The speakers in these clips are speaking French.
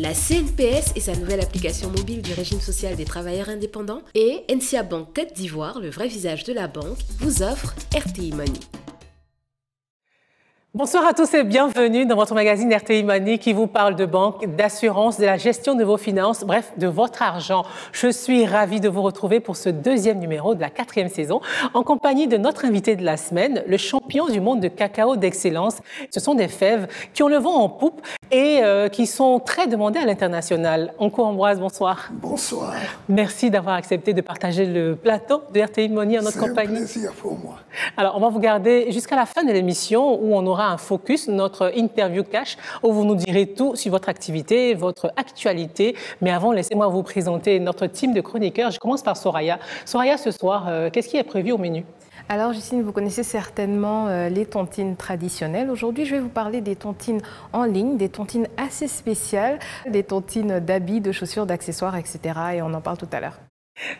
la CNPS et sa nouvelle application mobile du régime social des travailleurs indépendants et NCA Bank Côte d'Ivoire, le vrai visage de la banque, vous offre RTI Money. Bonsoir à tous et bienvenue dans votre magazine RTI Money qui vous parle de banque, d'assurance, de la gestion de vos finances, bref, de votre argent. Je suis ravie de vous retrouver pour ce deuxième numéro de la 4e saison en compagnie de notre invité de la semaine, le champion du monde de cacao d'excellence. Ce sont des fèves qui ont le vent en poupe et qui sont très demandées à l'international. Onko Ambroise, bonsoir. Bonsoir. Merci d'avoir accepté de partager le plateau de RTI Money en notre compagnie. C'est un plaisir pour moi. Alors, on va vous garder jusqu'à la fin de l'émission où on aura un focus, notre interview cash, où vous nous direz tout sur votre activité, votre actualité. Mais avant, laissez-moi vous présenter notre team de chroniqueurs. Je commence par Soraya. Soraya, ce soir, qu'est-ce qui est prévu au menu ? Alors Justine, vous connaissez certainement les tontines traditionnelles. Aujourd'hui, je vais vous parler des tontines en ligne, des tontines assez spéciales, des tontines d'habits, de chaussures, d'accessoires, etc. Et on en parle tout à l'heure.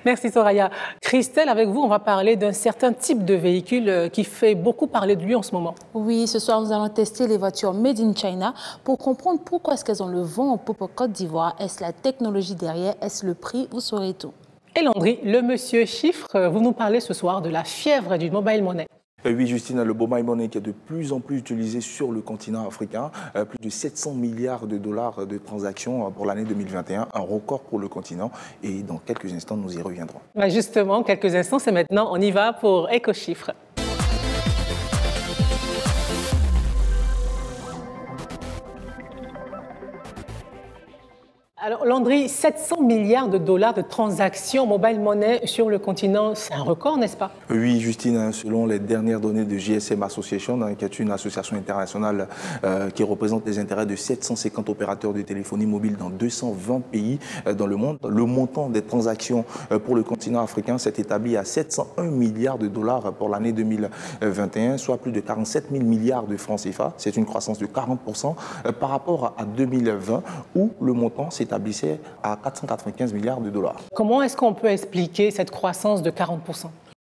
Merci Soraya. Christelle, avec vous, on va parler d'un certain type de véhicule qui fait beaucoup parler de lui en ce moment. Oui, ce soir, nous allons tester les voitures Made in China pour comprendre pourquoi est-ce qu'elles ont le vent en poupe en Côte d'Ivoire. Est-ce la technologie derrière? Est-ce le prix? Vous saurez tout. Et Landry, le monsieur chiffre, vous nous parlez ce soir de la fièvre du mobile money. Oui, Justine, le mobile money qui est de plus en plus utilisé sur le continent africain, plus de 700 milliards de dollars de transactions pour l'année 2021, un record pour le continent. Et dans quelques instants, nous y reviendrons. Justement, quelques instants, c'est maintenant. On y va pour Éco-Chiffres. Alors, Landry, 700 milliards de dollars de transactions mobile money sur le continent, c'est un record, n'est-ce pas? Oui, Justine, selon les dernières données de GSM Association, qui est une association internationale qui représente les intérêts de 750 opérateurs de téléphonie mobile dans 220 pays dans le monde, le montant des transactions pour le continent africain s'est établi à 701 milliards de dollars pour l'année 2021, soit plus de 47 000 milliards de francs CFA. C'est une croissance de 40% par rapport à 2020, où le montant s'est établissait à 495 milliards de dollars. Comment est-ce qu'on peut expliquer cette croissance de 40%?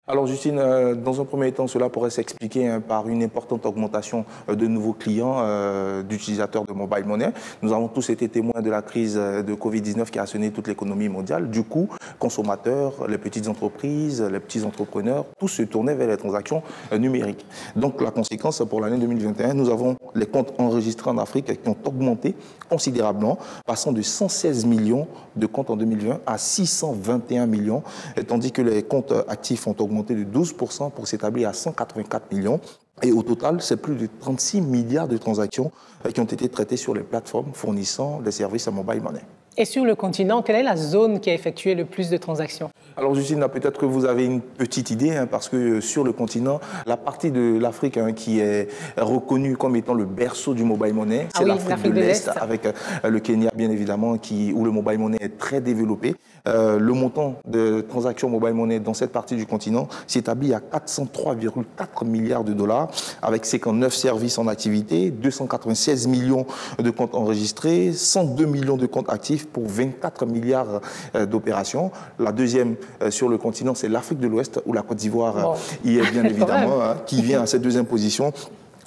Alors Justine, dans un premier temps, cela pourrait s'expliquer par une importante augmentation de nouveaux clients, d'utilisateurs de mobile money. Nous avons tous été témoins de la crise de Covid-19 qui a sonné toute l'économie mondiale. Du coup, consommateurs, les petites entreprises, les petits entrepreneurs, tous se tournaient vers les transactions numériques. Donc la conséquence, pour l'année 2021, nous avons les comptes enregistrés en Afrique qui ont augmenté considérablement, passant de 116 millions de comptes en 2020 à 621 millions, tandis que les comptes actifs ont augmenté de 12% pour s'établir à 184 millions. Et au total, c'est plus de 36 milliards de transactions qui ont été traitées sur les plateformes fournissant des services à mobile money. Et sur le continent, quelle est la zone qui a effectué le plus de transactions? Alors Justine, peut-être que vous avez une petite idée, parce que sur le continent, la partie de l'Afrique qui est reconnue comme étant le berceau du mobile money, c'est l'Afrique de l'Est, avec le Kenya bien évidemment, où le mobile money est très développé. Le montant de transactions mobile money dans cette partie du continent s'établit à 403,4 milliards de dollars, avec 59 services en activité, 296 millions de comptes enregistrés, 102 millions de comptes actifs pour 24 milliards d'opérations. La deuxième sur le continent, c'est l'Afrique de l'Ouest, où la Côte d'Ivoire y est bien évidemment, qui vient à cette deuxième position,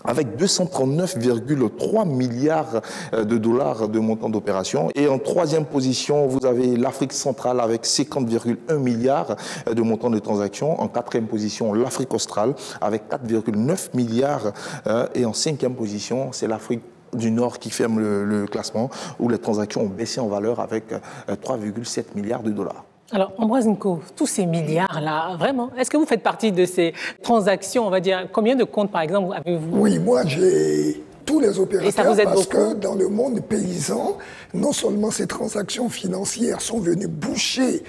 avec 239,3 milliards de dollars de montant d'opération. Et en troisième position, vous avez l'Afrique centrale avec 50,1 milliards de montant de transactions. En quatrième position, l'Afrique australe avec 4,9 milliards. Et en cinquième position, c'est l'Afrique du Nord qui ferme le classement, où les transactions ont baissé en valeur avec 3,7 milliards de dollars. Alors, Ambroise Nko, tous ces milliards-là, vraiment, est-ce que vous faites partie de ces transactions, on va dire, combien de comptes, par exemple, avez-vous? Oui, moi, j'ai tous les opérateurs, et ça vous aide parce beaucoup? que dans le monde paysan, non seulement ces transactions financières sont venues boucher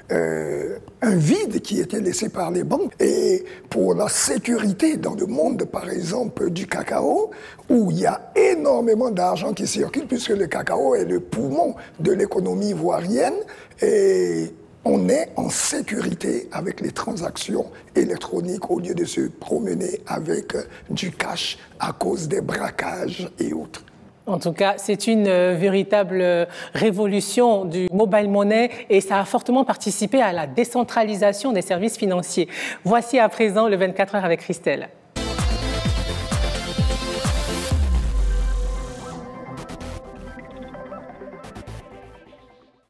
un vide qui était laissé par les banques, et pour la sécurité dans le monde, par exemple, du cacao, où il y a énormément d'argent qui circule, puisque le cacao est le poumon de l'économie ivoirienne, et on est en sécurité avec les transactions électroniques au lieu de se promener avec du cash à cause des braquages et autres. En tout cas, c'est une véritable révolution du mobile money et ça a fortement participé à la décentralisation des services financiers. Voici à présent le 24 heures avec Christelle.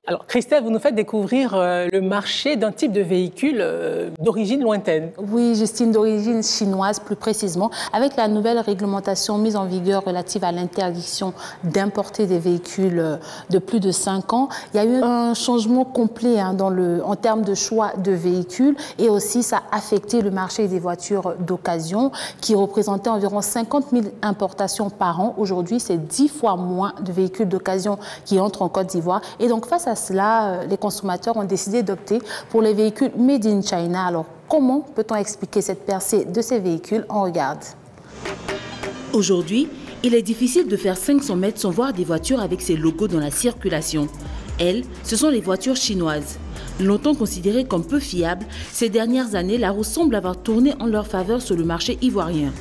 Alors, Christelle, vous nous faites découvrir le marché d'un type de véhicule d'origine lointaine. Oui, Justine, d'origine chinoise plus précisément, avec la nouvelle réglementation mise en vigueur relative à l'interdiction d'importer des véhicules de plus de 5 ans. Il y a eu un changement complet en termes de choix de véhicules et aussi ça a affecté le marché des voitures d'occasion qui représentait environ 50 000 importations par an. Aujourd'hui, c'est 10 fois moins de véhicules d'occasion qui entrent en Côte d'Ivoire. Et donc, face à cela, les consommateurs ont décidé d'opter pour les véhicules Made in China. Alors, comment peut-on expliquer cette percée de ces véhicules? On regarde. Aujourd'hui, il est difficile de faire 500 mètres sans voir des voitures avec ces logos dans la circulation. Elles, ce sont les voitures chinoises. Longtemps considérées comme peu fiables, ces dernières années, la roue semble avoir tourné en leur faveur sur le marché ivoirien.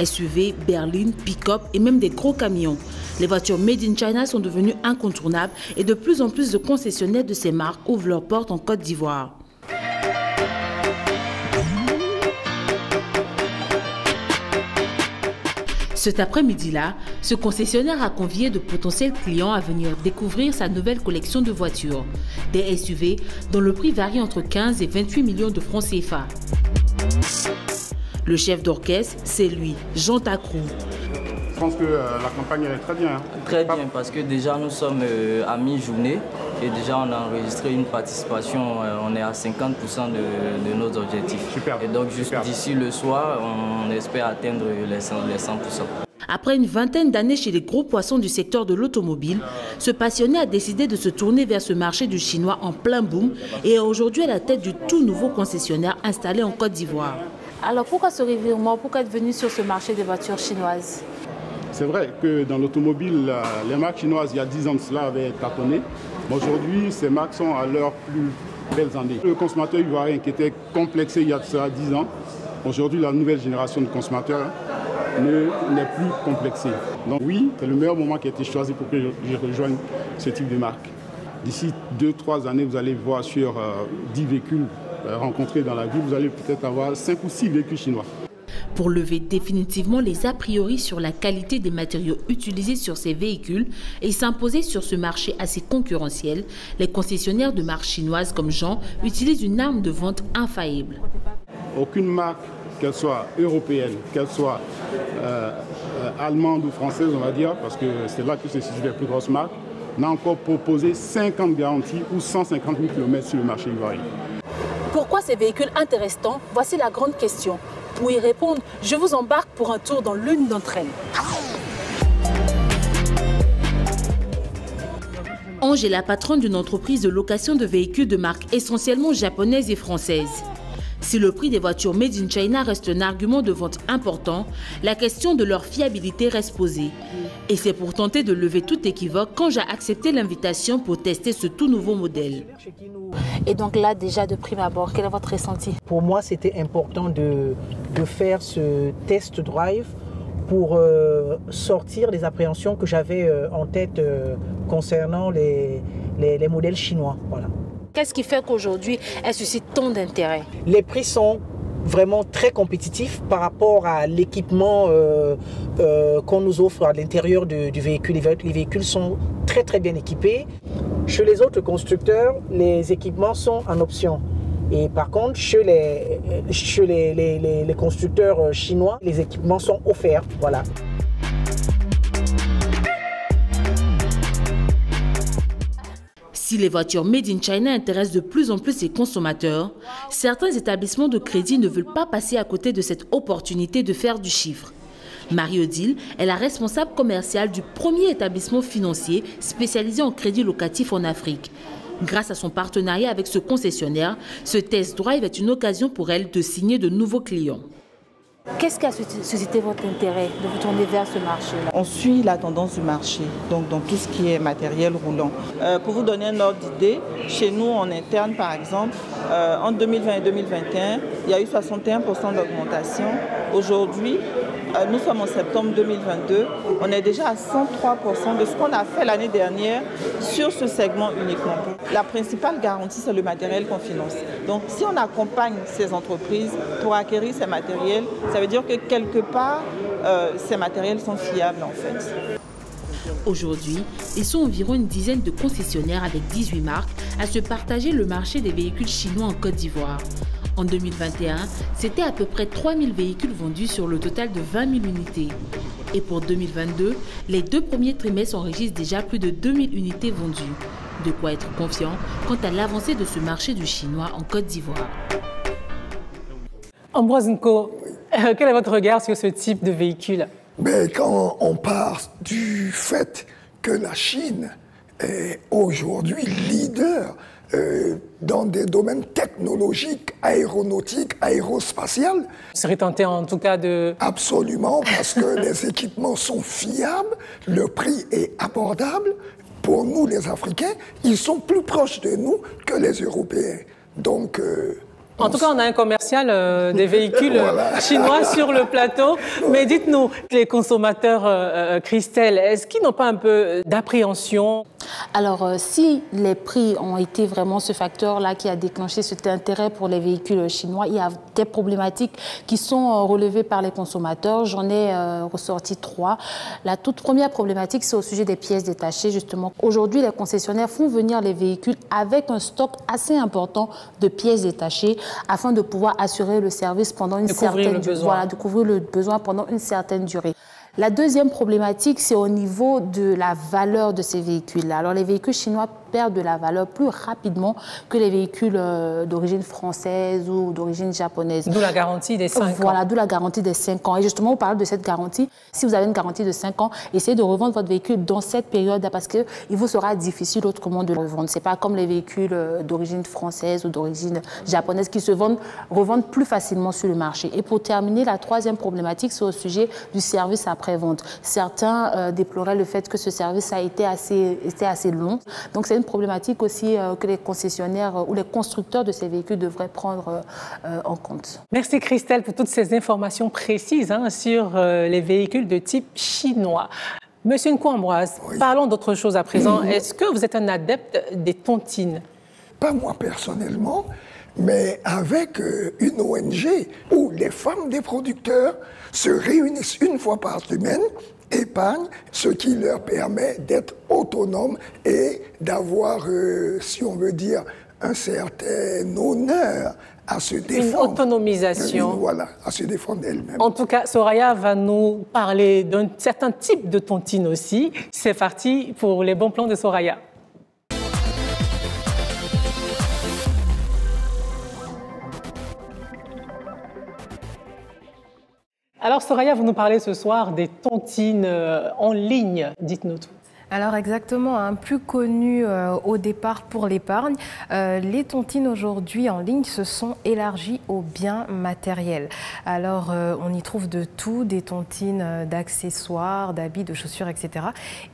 SUV, berlines, pick-up et même des gros camions. Les voitures Made in China sont devenues incontournables et de plus en plus de concessionnaires de ces marques ouvrent leurs portes en Côte d'Ivoire. Cet après-midi-là, ce concessionnaire a convié de potentiels clients à venir découvrir sa nouvelle collection de voitures. Des SUV dont le prix varie entre 15 et 28 millions de francs CFA. Le chef d'orchestre, c'est lui, Jean Tacrou. Je pense que la campagne est très bien. Très bien, parce que déjà nous sommes à mi-journée et déjà on a enregistré une participation, on est à 50% de nos objectifs. Super. Et donc juste d'ici le soir, on espère atteindre les 100%. Après une vingtaine d'années chez les gros poissons du secteur de l'automobile, ce passionné a décidé de se tourner vers ce marché du chinois en plein boom et est aujourd'hui à la tête du tout nouveau concessionnaire installé en Côte d'Ivoire. Alors pourquoi ce revirement? Pourquoi être venu sur ce marché des voitures chinoises? C'est vrai que dans l'automobile, les marques chinoises, il y a 10 ans de cela, avaient tâtonné. Aujourd'hui, ces marques sont à leurs plus belles années. Le consommateur ivoirien qui était complexé il y a de cela 10 ans, aujourd'hui, la nouvelle génération de consommateurs n'est plus complexée. Donc oui, c'est le meilleur moment qui a été choisi pour que je rejoigne ce type de marque. D'ici 2-3 années, vous allez voir sur 10 véhicules rencontrés dans la ville, vous allez peut-être avoir 5 ou 6 véhicules chinois. Pour lever définitivement les a priori sur la qualité des matériaux utilisés sur ces véhicules et s'imposer sur ce marché assez concurrentiel, les concessionnaires de marques chinoises comme Jean utilisent une arme de vente infaillible. Aucune marque, qu'elle soit européenne, qu'elle soit allemande ou française, on va dire, parce que c'est là que se situent les plus grosses marques, n'a encore proposé 50 garanties ou 150 000 km sur le marché ivoirien. Pourquoi ces véhicules intéressants? Voici la grande question. Pour y répondre, je vous embarque pour un tour dans l'une d'entre elles. Ange est la patronne d'une entreprise de location de véhicules de marque essentiellement japonaise et française. Si le prix des voitures Made in China reste un argument de vente important, la question de leur fiabilité reste posée. Et c'est pour tenter de lever tout équivoque qu'Ange a accepté l'invitation pour tester ce tout nouveau modèle. Et donc là, déjà de prime abord, quel est votre ressenti? Pour moi, c'était important de faire ce test drive pour sortir les appréhensions que j'avais en tête concernant les modèles chinois. Voilà. Qu'est-ce qui fait qu'aujourd'hui, elle suscite tant d'intérêt? Les prix sont vraiment très compétitifs par rapport à l'équipement qu'on nous offre à l'intérieur du véhicule. Les véhicules sont très très bien équipés. Chez les autres constructeurs, les équipements sont en option. Et par contre, chez les constructeurs chinois, les équipements sont offerts. Voilà. Si les voitures Made in China intéressent de plus en plus les consommateurs, certains établissements de crédit ne veulent pas passer à côté de cette opportunité de faire du chiffre. Marie-Odile est la responsable commerciale du premier établissement financier spécialisé en crédit locatif en Afrique. Grâce à son partenariat avec ce concessionnaire, ce test drive est une occasion pour elle de signer de nouveaux clients. Qu'est-ce qui a suscité votre intérêt de vous tourner vers ce marché-là? On suit la tendance du marché, donc dans tout ce qui est matériel roulant. Pour vous donner un ordre d'idée, chez nous en interne par exemple, en 2020 et 2021, il y a eu 61% d'augmentation. Aujourd'hui, nous sommes en septembre 2022, on est déjà à 103% de ce qu'on a fait l'année dernière sur ce segment uniquement. La principale garantie, c'est le matériel qu'on finance. Donc si on accompagne ces entreprises pour acquérir ces matériels, ça veut dire que quelque part, ces matériels sont fiables en fait. Aujourd'hui, ils sont environ une dizaine de concessionnaires avec 18 marques à se partager le marché des véhicules chinois en Côte d'Ivoire. En 2021, c'était à peu près 3000 véhicules vendus sur le total de 20 000 unités. Et pour 2022, les 2 premiers trimestres enregistrent déjà plus de 2000 unités vendues. De quoi être confiant quant à l'avancée de ce marché du chinois en Côte d'Ivoire. Ambroise Nko, quel est votre regard sur ce type de véhicule? Mais quand on part du fait que la Chine est aujourd'hui leader dans des domaines technologiques, aéronautiques, aérospatiales. Vous serez tenté en tout cas de... Absolument, parce que les équipements sont fiables, le prix est abordable. Pour nous, les Africains, ils sont plus proches de nous que les Européens. Donc... En tout cas, on a un commercial des véhicules chinois sur le plateau. Mais dites-nous, les consommateurs, Christelle, est-ce qu'ils n'ont pas un peu d'appréhension? Alors, si les prix ont été vraiment ce facteur-là qui a déclenché cet intérêt pour les véhicules chinois, il y a des problématiques qui sont relevées par les consommateurs. J'en ai ressorti 3. La toute première problématique, c'est au sujet des pièces détachées, justement. Aujourd'hui, les concessionnaires font venir les véhicules avec un stock assez important de pièces détachées afin de pouvoir assurer le service pendant une certaine durée. Voilà, de couvrir le besoin pendant une certaine durée. La deuxième problématique, c'est au niveau de la valeur de ces véhicules-là. Alors, les véhicules chinois perdent de la valeur plus rapidement que les véhicules d'origine française ou d'origine japonaise. D'où la garantie des 5 ans. Voilà, d'où la garantie des 5 ans. Et justement, vous parlez de cette garantie. Si vous avez une garantie de 5 ans, essayez de revendre votre véhicule dans cette période-là parce qu'il vous sera difficile autrement de le revendre. Ce n'est pas comme les véhicules d'origine française ou d'origine japonaise qui se revendent plus facilement sur le marché. Et pour terminer, la troisième problématique, c'est au sujet du service après-vente. Certains déploraient le fait que ce service a été assez long. Donc, c'est une problématique aussi que les concessionnaires ou les constructeurs de ces véhicules devraient prendre en compte. Merci Christelle pour toutes ces informations précises sur les véhicules de type chinois. Monsieur Nko Ambroise, parlons d'autre chose à présent. Est-ce que vous êtes un adepte des tontines? Pas moi personnellement, mais avec une ONG où les femmes des producteurs se réunissent une fois par semaine, épargnent, ce qui leur permet d'être autonomes et d'avoir, si on veut dire, un certain honneur à se défendre. Une autonomisation. Voilà, à se défendre d'elle-même. En tout cas, Soraya va nous parler d'un certain type de tontine aussi. C'est parti pour les bons plans de Soraya. Alors Soraya, vous nous parlez ce soir des tontines en ligne. Dites-nous tout. Alors exactement, plus connu au départ pour l'épargne, les tontines aujourd'hui en ligne se sont élargies aux biens matériels. Alors on y trouve de tout, des tontines d'accessoires, d'habits, de chaussures, etc.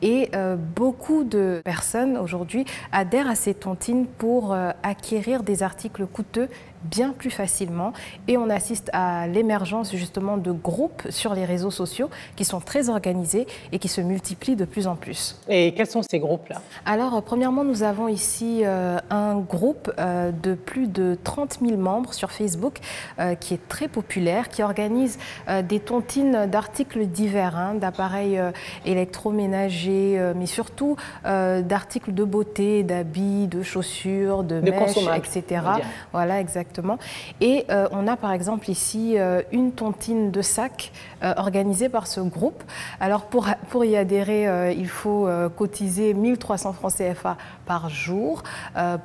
Et beaucoup de personnes aujourd'hui adhèrent à ces tontines pour acquérir des articles coûteux bien plus facilement et on assiste à l'émergence justement de groupes sur les réseaux sociaux qui sont très organisés et qui se multiplient de plus en plus. Et quels sont ces groupes-là? Alors premièrement, nous avons ici un groupe de plus de 30 000 membres sur Facebook qui est très populaire, qui organise des tontines d'articles divers, d'appareils électroménagers, mais surtout d'articles de beauté, d'habits, de chaussures, de mèches, etc. Voilà, exactement. Et on a par exemple ici une tontine de sac organisée par ce groupe. Alors pour y adhérer, il faut cotiser 1300 francs CFA par jour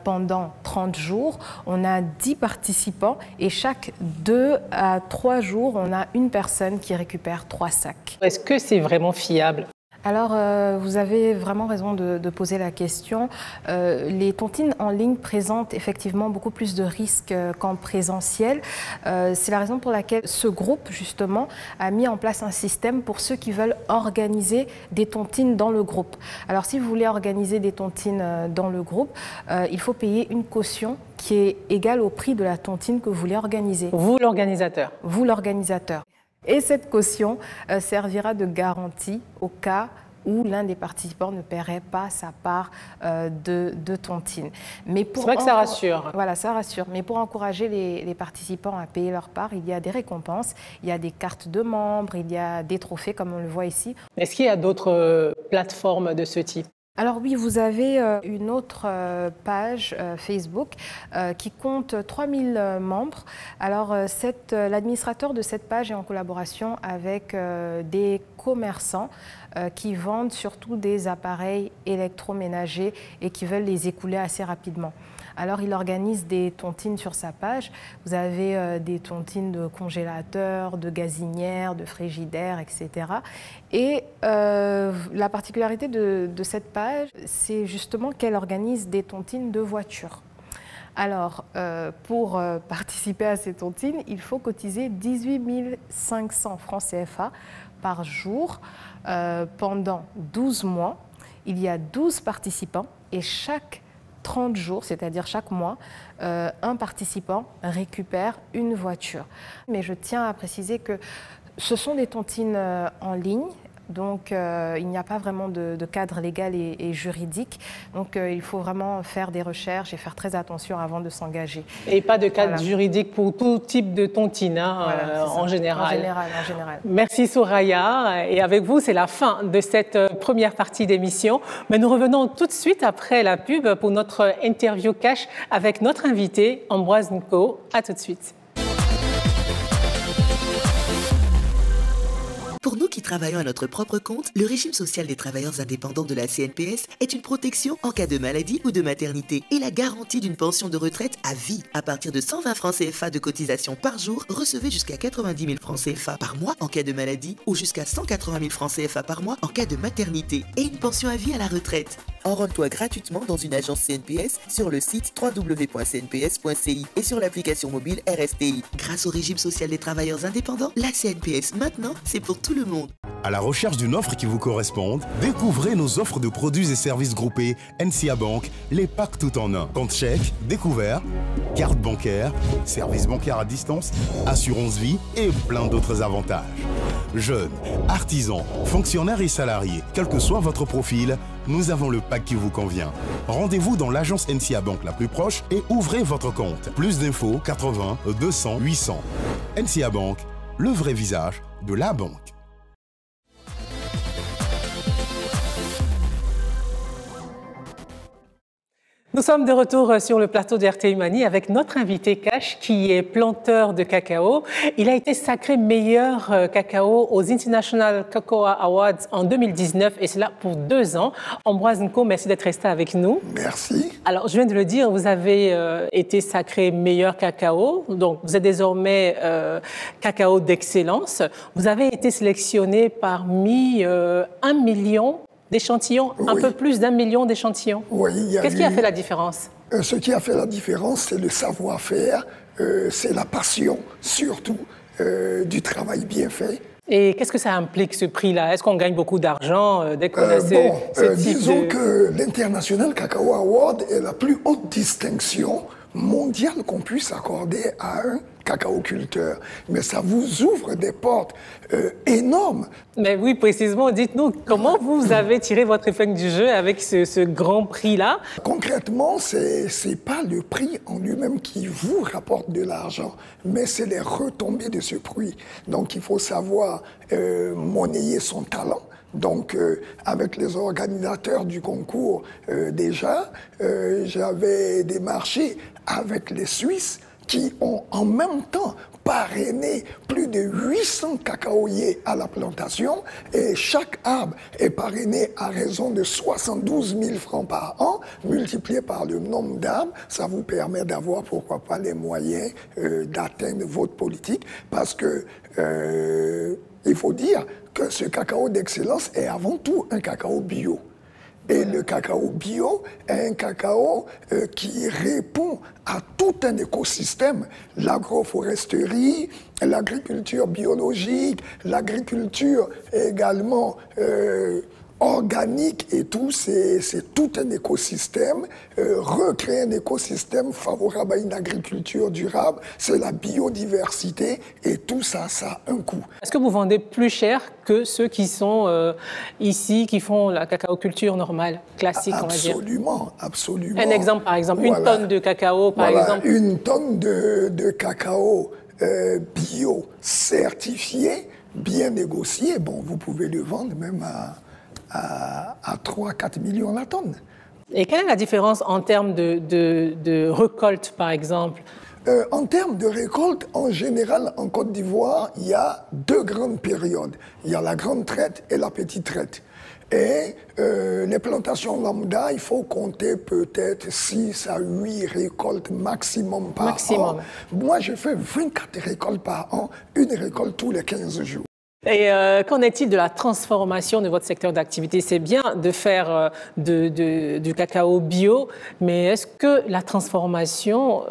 pendant 30 jours. On a 10 participants et chaque 2 à 3 jours, on a une personne qui récupère 3 sacs. Est-ce que c'est vraiment fiable? Alors, vous avez vraiment raison de poser la question. Les tontines en ligne présentent effectivement beaucoup plus de risques qu'en présentiel. C'est la raison pour laquelle ce groupe, justement, a mis en place un système pour ceux qui veulent organiser des tontines dans le groupe. Alors, si vous voulez organiser des tontines dans le groupe, il faut payer une caution qui est égale au prix de la tontine que vous voulez organiser. Vous, l'organisateur. Vous, l'organisateur. Et cette caution servira de garantie au cas où l'un des participants ne paierait pas sa part de tontine. C'est vrai que ça rassure. Voilà, ça rassure. Mais pour encourager les participants à payer leur part, il y a des récompenses, il y a des cartes de membres, il y a des trophées comme on le voit ici. Est-ce qu'il y a d'autres plateformes de ce type? Alors oui, vous avez une autre page Facebook qui compte 3000 membres. Alors l'administrateur de cette page est en collaboration avec des commerçants qui vendent surtout des appareils électroménagers et qui veulent les écouler assez rapidement. Alors, il organise des tontines sur sa page. Vous avez des tontines de congélateurs, de gazinières, de frigidaires, etc. Et la particularité de cette page, c'est justement qu'elle organise des tontines de voitures. Alors, pour participer à ces tontines, il faut cotiser 18 500 francs CFA par jour pendant 12 mois. Il y a 12 participants et chaque 30 jours, c'est-à-dire chaque mois, un participant récupère une voiture. Mais je tiens à préciser que ce sont des tontines en ligne, donc il n'y a pas vraiment de cadre légal et juridique. Donc il faut vraiment faire des recherches et faire très attention avant de s'engager. Et pas de cadre juridique pour tout type de tontine en général. En général. Merci Soraya. Et avec vous, c'est la fin de cette première partie d'émission. Mais nous revenons tout de suite après la pub pour notre interview cash avec notre invité Ambroise Nko. À tout de suite. Pour nous qui travaillons à notre propre compte, le régime social des travailleurs indépendants de la CNPS est une protection en cas de maladie ou de maternité et la garantie d'une pension de retraite à vie. À partir de 120 francs CFA de cotisation par jour, recevez jusqu'à 90 000 francs CFA par mois en cas de maladie ou jusqu'à 180 000 francs CFA par mois en cas de maternité et une pension à vie à la retraite. Enrôle-toi gratuitement dans une agence CNPS sur le site www.cnps.ci et sur l'application mobile RSTI. Grâce au régime social des travailleurs indépendants, la CNPS maintenant, c'est pour tout le monde. À la recherche d'une offre qui vous corresponde, découvrez nos offres de produits et services groupés NCA Bank, les packs tout en un. Compte chèque, découvert, carte bancaire, service bancaire à distance, assurance vie et plein d'autres avantages. Jeunes, artisans, fonctionnaires et salariés, quel que soit votre profil, nous avons le pack qui vous convient. Rendez-vous dans l'agence NCA Bank la plus proche et ouvrez votre compte. Plus d'infos 80 200 800. NCA Bank, le vrai visage de la banque. Nous sommes de retour sur le plateau de RTI Mani avec notre invité Cash qui est planteur de cacao. Il a été sacré meilleur cacao aux International Cocoa Awards en 2019 et cela pour 2 ans. Ambroise Nko, merci d'être resté avec nous. Merci. Alors, je viens de le dire, vous avez été sacré meilleur cacao. Donc, vous êtes désormais cacao d'excellence. Vous avez été sélectionné parmi 1 million d'échantillons, oui. Un peu plus d'1 million d'échantillons. Oui, qu'est-ce qui a fait la différence? Ce qui a fait la différence, c'est le savoir-faire, c'est la passion, surtout, du travail bien fait. Et qu'est-ce que ça implique, ce prix-là? Est-ce qu'on gagne beaucoup d'argent dès qu'on a ce type disons que l'International Cacao Award est la plus haute distinction mondiale qu'on puisse accorder à un cacaoculteur. Mais ça vous ouvre des portes énormes. Mais oui, précisément, dites-nous, comment vous avez tiré votre épingle du jeu avec ce grand prix-là? Concrètement, c'est pas le prix en lui-même qui vous rapporte de l'argent, mais c'est les retombées de ce prix. Donc, il faut savoir monnayer son talent. Donc, avec les organisateurs du concours, déjà, j'avais démarché avec les Suisses qui ont en même temps parrainé plus de 800 cacaoyers à la plantation et chaque arbre est parrainé à raison de 72 000 francs par an, multiplié par le nombre d'arbres. Ça vous permet d'avoir, pourquoi pas, les moyens d'atteindre votre politique parce que il faut dire que ce cacao d'excellence est avant tout un cacao bio. Et le cacao bio est un cacao qui répond à tout un écosystème, l'agroforesterie, l'agriculture biologique, l'agriculture également organique et tout, c'est tout un écosystème. Recréer un écosystème favorable à une agriculture durable, c'est la biodiversité et tout ça, ça a un coût. Est-ce que vous vendez plus cher que ceux qui sont ici, qui font la cacaoculture normale, classique, on va dire? Absolument, absolument. Un exemple, par exemple, une tonne de cacao, par exemple. Une tonne de cacao bio certifié, bien négocié, bon, vous pouvez le vendre même à 3-4 millions la tonne. Et quelle est la différence en termes de récolte, par exemple? En termes de récolte, en général, en Côte d'Ivoire, il y a deux grandes périodes. Il y a la grande traite et la petite traite. Et les plantations lambda, il faut compter peut-être 6 à 8 récoltes maximum par an. Moi, je fais 24 récoltes par an, une récolte tous les 15 jours. Et qu'en est-il de la transformation de votre secteur d'activité? C'est bien de faire du cacao bio, mais est-ce que la transformation,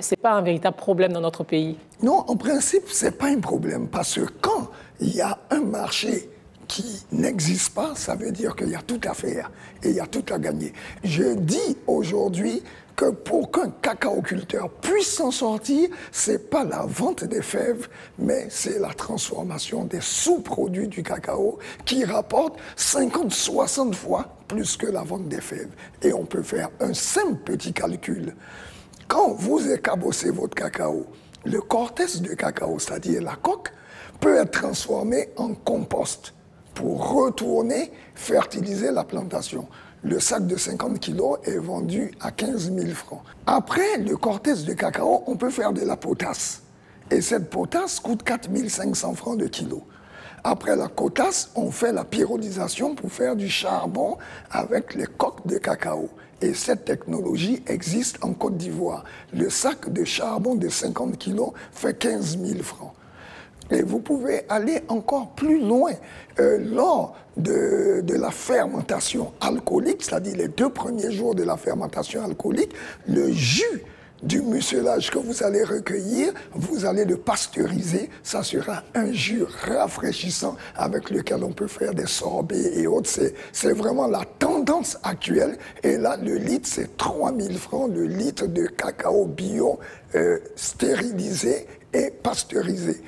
c'est pas un véritable problème dans notre pays? Non, en principe, c'est pas un problème, parce que quand il y a un marché qui n'existe pas, ça veut dire qu'il y a tout à faire et il y a tout à gagner. Je dis aujourd'hui que pour qu'un cacaoculteur puisse s'en sortir, c'est pas la vente des fèves, mais c'est la transformation des sous-produits du cacao qui rapporte 50-60 fois plus que la vente des fèves. Et on peut faire un simple petit calcul. Quand vous écabossez votre cacao, le cortège de cacao, c'est-à-dire la coque, peut être transformé en compost pour retourner fertiliser la plantation. Le sac de 50 kilos est vendu à 15 000 francs. Après le cortège de cacao, on peut faire de la potasse. Et cette potasse coûte 4 500 francs de kilo. Après la potasse, on fait la pyrolyse pour faire du charbon avec les coques de cacao. Et cette technologie existe en Côte d'Ivoire. Le sac de charbon de 50 kilos fait 15 000 francs. Et vous pouvez aller encore plus loin. Lors de la fermentation alcoolique, c'est-à-dire les 2 premiers jours de la fermentation alcoolique, le jus du mucilage que vous allez recueillir, vous allez le pasteuriser. Ça sera un jus rafraîchissant avec lequel on peut faire des sorbets et autres. C'est vraiment la tendance actuelle. Et là, le litre, c'est 3 000 francs, le litre de cacao bio stérilisé et pasteurisé.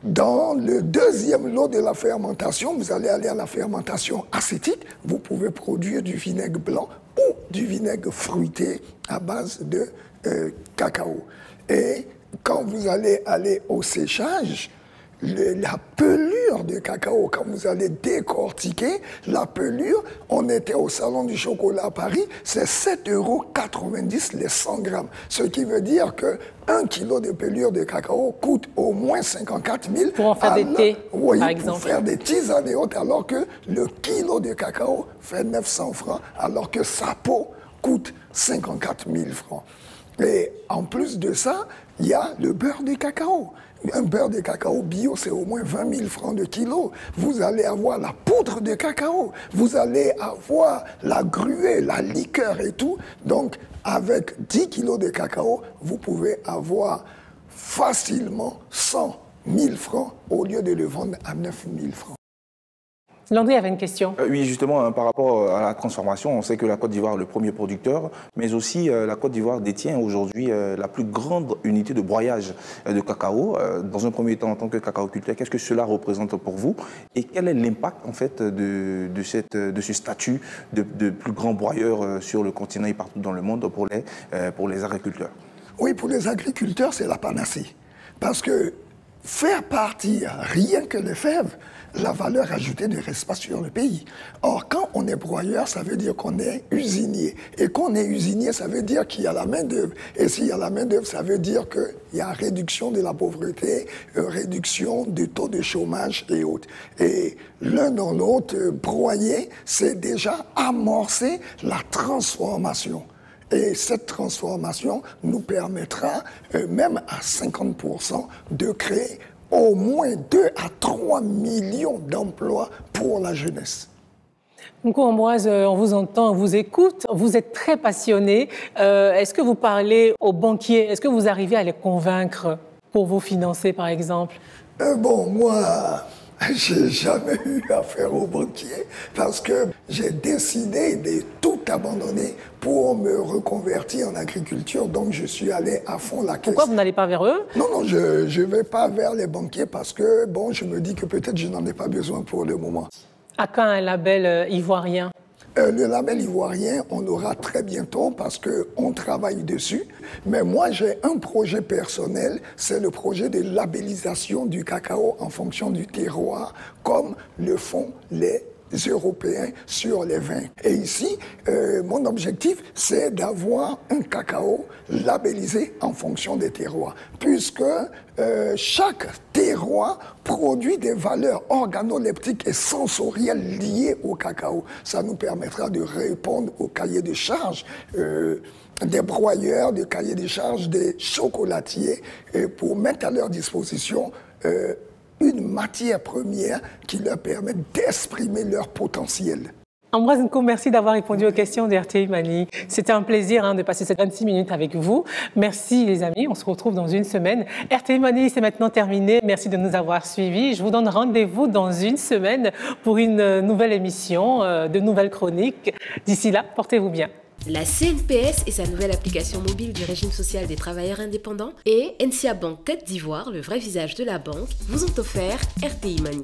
Dans le deuxième lot de la fermentation, vous allez aller à la fermentation acétique. Vous pouvez produire du vinaigre blanc ou du vinaigre fruité à base de cacao. Et quand vous allez aller au séchage, la pelure de cacao, quand vous allez décortiquer la pelure, on était au Salon du Chocolat à Paris, c'est 7,90 € les 100 grammes. Ce qui veut dire que 1 kilo de pelure de cacao coûte au moins 54 000. Pour en faire des thés, par exemple. Pour faire des tisanes et autres, alors que le kilo de cacao fait 900 francs, alors que sa peau coûte 54 000 francs. Et en plus de ça, il y a le beurre de cacao. Un beurre de cacao bio, c'est au moins 20 000 francs de kilo. Vous allez avoir la poudre de cacao. Vous allez avoir la gruée, la liqueur et tout. Donc, avec 10 kilos de cacao, vous pouvez avoir facilement 100 000 francs au lieu de le vendre à 9 000 francs. Landry avait une question. Oui, justement, par rapport à la transformation, on sait que la Côte d'Ivoire est le premier producteur, mais aussi la Côte d'Ivoire détient aujourd'hui la plus grande unité de broyage de cacao. Dans un premier temps, en tant que cacaoculteur, qu'est-ce que cela représente pour vous? Et quel est l'impact, en fait, de ce statut de plus grand broyeur sur le continent et partout dans le monde pour les agriculteurs? Oui, pour les agriculteurs, c'est la panacée. Parce que faire partir rien que les fèves, la valeur ajoutée ne reste pas sur le pays. Or, quand on est broyeur, ça veut dire qu'on est usinier. Et qu'on est usinier, ça veut dire qu'il y a la main-d'œuvre. Et s'il y a la main-d'œuvre, ça veut dire qu'il y a réduction de la pauvreté, réduction du taux de chômage et autres. Et l'un dans l'autre, broyer, c'est déjà amorcer la transformation. Et cette transformation nous permettra, même à 50%, de créer au moins 2 à 3 millions d'emplois pour la jeunesse. Nkou Ambroise, on vous entend, on vous écoute, vous êtes très passionné. Est-ce que vous parlez aux banquiers? Est-ce que vous arrivez à les convaincre pour vous financer, par exemple? Bon, moi, J'ai jamais eu affaire aux banquiers parce que j'ai décidé de tout abandonner pour me reconvertir en agriculture. Donc, je suis allé à fond la caisse. Pourquoi vous n'allez pas vers eux? Non, je ne vais pas vers les banquiers parce que, bon, je me dis que peut-être je n'en ai pas besoin pour le moment. À quand un label ivoirien? Le label ivoirien, on aura très bientôt parce qu'on travaille dessus. Mais moi, j'ai un projet personnel, c'est le projet de labellisation du cacao en fonction du terroir, comme le font les Européens sur les vins. Et ici, mon objectif, c'est d'avoir un cacao labellisé en fonction des terroirs, puisque chaque terroir produit des valeurs organoleptiques et sensorielles liées au cacao. Ça nous permettra de répondre au cahier de charges des broyeurs, des cahiers de charges des chocolatiers, pour mettre à leur disposition une matière première qui leur permet d'exprimer leur potentiel. Ambroise Nko, merci d'avoir répondu aux questions de RTI Mani. C'était un plaisir de passer ces 26 minutes avec vous. Merci les amis, on se retrouve dans une semaine. RTI Mani, c'est maintenant terminé. Merci de nous avoir suivis. Je vous donne rendez-vous dans une semaine pour une nouvelle émission, de nouvelles chroniques. D'ici là, portez-vous bien. La CNPS et sa nouvelle application mobile du régime social des travailleurs indépendants et NCA Bank Côte d'Ivoire, le vrai visage de la banque, vous ont offert RTI Mani.